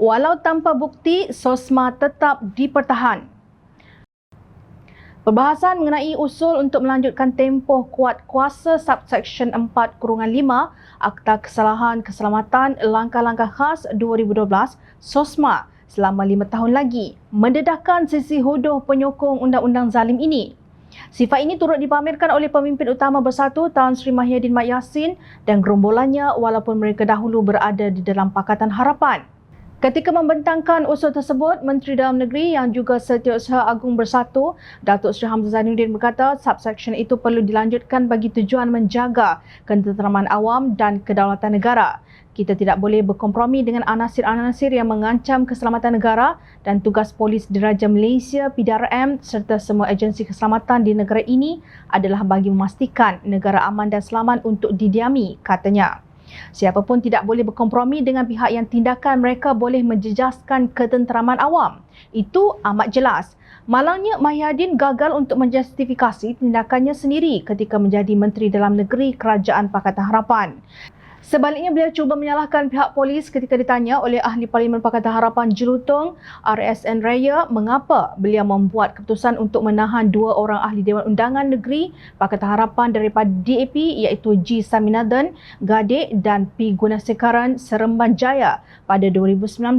Walau tanpa bukti, SOSMA tetap dipertahan. Perbahasan mengenai usul untuk melanjutkan tempoh kuat kuasa Subsection 4-5 Akta Kesalahan Keselamatan Langkah-Langkah Khas 2012 SOSMA selama 5 tahun lagi mendedahkan sisi hodoh penyokong undang-undang zalim ini. Sifat ini turut dipamerkan oleh pemimpin utama Bersatu Tan Sri Mahyadin Mat Yassin dan gerombolannya walaupun mereka dahulu berada di dalam Pakatan Harapan. Ketika membentangkan usul tersebut, Menteri Dalam Negeri yang juga Setiausaha Agung Bersatu, Datuk Seri Hamzah Zainuddin berkata subsection itu perlu dilanjutkan bagi tujuan menjaga ketenteraman awam dan kedaulatan negara. Kita tidak boleh berkompromi dengan anasir-anasir yang mengancam keselamatan negara dan tugas polis diraja Malaysia PDRM serta semua agensi keselamatan di negara ini adalah bagi memastikan negara aman dan selamat untuk didiami, katanya. Siapapun tidak boleh berkompromi dengan pihak yang tindakan mereka boleh menjejaskan ketenteraman awam. Itu amat jelas. Malangnya Mahyadin gagal untuk menjustifikasi tindakannya sendiri ketika menjadi Menteri Dalam Negeri Kerajaan Pakatan Harapan. Sebaliknya, beliau cuba menyalahkan pihak polis ketika ditanya oleh Ahli Parlimen Pakatan Harapan Jelutong RSN Raya mengapa beliau membuat keputusan untuk menahan 2 orang Ahli Dewan Undangan Negeri Pakatan Harapan daripada DAP iaitu G. Saminathan Gadik dan P. Gunasekaran Seremban Jaya pada 2019.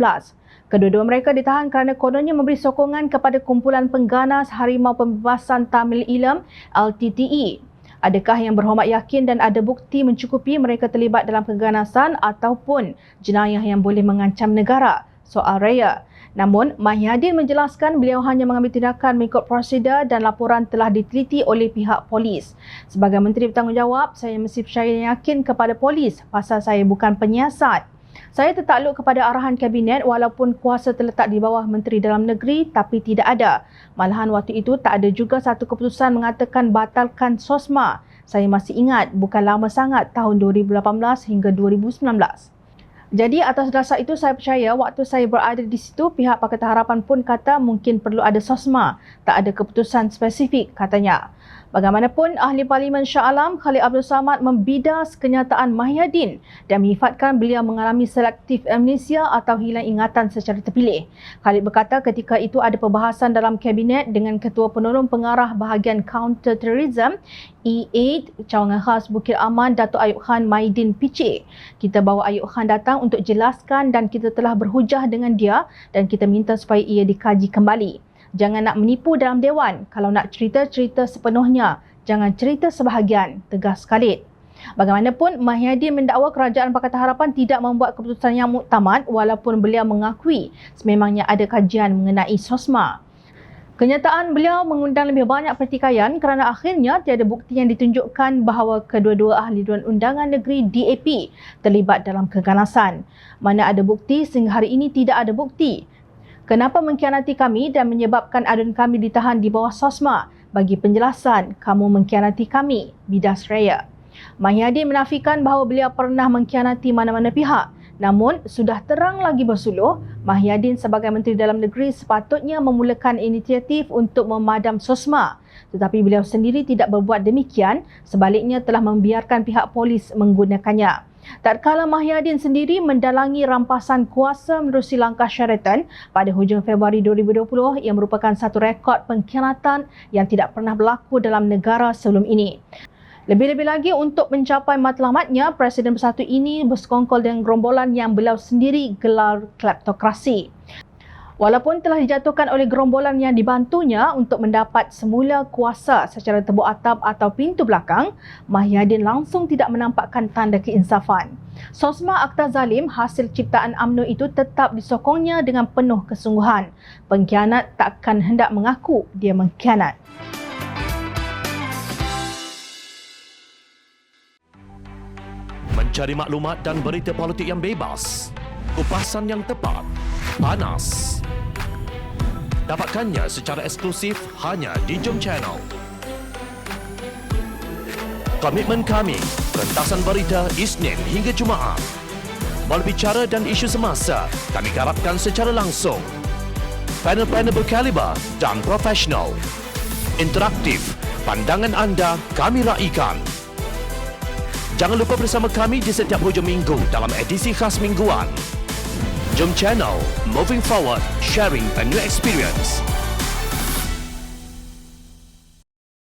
Kedua-dua mereka ditahan kerana kononnya memberi sokongan kepada Kumpulan Pengganas Harimau Pembebasan Tamil Eelam LTTE. Adakah Yang Berhormat yakin dan ada bukti mencukupi mereka terlibat dalam pengganasan ataupun jenayah yang boleh mengancam negara? Soal raya. Namun, Mahyadin menjelaskan beliau hanya mengambil tindakan mengikut prosedur dan laporan telah diteliti oleh pihak polis. Sebagai menteri bertanggungjawab, saya mesti percaya yakin kepada polis pasal saya bukan penyiasat. Saya tertakluk kepada arahan Kabinet walaupun kuasa terletak di bawah Menteri Dalam Negeri tapi tidak ada. Malahan waktu itu tak ada juga satu keputusan mengatakan batalkan SOSMA. Saya masih ingat bukan lama sangat tahun 2018 hingga 2019. Jadi atas dasar itu saya percaya waktu saya berada di situ pihak Pakatan Harapan pun kata mungkin perlu ada SOSMA. Tak ada keputusan spesifik katanya. Bagaimanapun, Ahli Parlimen Shah Alam Khalid Abdul Samad membidas kenyataan Mahyadin dan menyifatkan beliau mengalami selektif amnesia atau hilang ingatan secara terpilih. Khalid berkata ketika itu ada perbahasan dalam Kabinet dengan Ketua Penolong Pengarah Bahagian Counter Terrorism E8 Cawangan Khas Bukit Aman Datuk Ayub Khan Maidin Piche. Kita bawa Ayub Khan datang untuk jelaskan dan kita telah berhujah dengan dia dan kita minta supaya ia dikaji kembali. Jangan nak menipu dalam dewan. Kalau nak cerita sepenuhnya. Jangan cerita sebahagian, tegas Khalid. Bagaimanapun, Mahyadin mendakwa Kerajaan Pakatan Harapan tidak membuat keputusan yang muktamad walaupun beliau mengakui sememangnya ada kajian mengenai SOSMA. Kenyataan beliau mengundang lebih banyak pertikaian kerana akhirnya tiada bukti yang ditunjukkan bahawa kedua-dua Ahli Dewan Undangan Negeri DAP terlibat dalam keganasan. Mana ada bukti sehingga hari ini tidak ada bukti. Kenapa mengkhianati kami dan menyebabkan aduan kami ditahan di bawah SOSMA? Bagi penjelasan, kamu mengkhianati kami, bidas raya. Mahyadin menafikan bahawa beliau pernah mengkhianati mana-mana pihak. Namun, sudah terang lagi bersuluh, Mahyadin sebagai Menteri Dalam Negeri sepatutnya memulakan inisiatif untuk memadam SOSMA. Tetapi beliau sendiri tidak berbuat demikian, sebaliknya telah membiarkan pihak polis menggunakannya. Tak kala Mahyadin sendiri mendalangi rampasan kuasa menerusi langkah Sheraton pada hujung Februari 2020 yang merupakan satu rekod pengkhianatan yang tidak pernah berlaku dalam negara sebelum ini. Lebih-lebih lagi untuk mencapai matlamatnya, Presiden Bersatu ini bersekongkol dengan gerombolan yang beliau sendiri gelar kleptokrasi. Walaupun telah dijatuhkan oleh gerombolan yang dibantunya untuk mendapat semula kuasa secara tebuk atap atau pintu belakang, Mahyadin langsung tidak menampakkan tanda keinsafan. SOSMA Akta Zalim hasil ciptaan UMNO itu tetap disokongnya dengan penuh kesungguhan. Pengkhianat takkan hendak mengaku dia mengkhianat. Mencari maklumat dan berita politik yang bebas, kupasan yang tepat, panas. Dapatkannya secara eksklusif hanya di Jom Channel. Komitmen kami, pentasan berita Isnin hingga Jumaat. Berbicara dan isu semasa, kami garapkan secara langsung. Panel-panel berkaliber dan profesional. Interaktif, pandangan anda kami raikan. Jangan lupa bersama kami di setiap hujung minggu dalam edisi khas mingguan. Jom Channel, moving forward, sharing a new experience.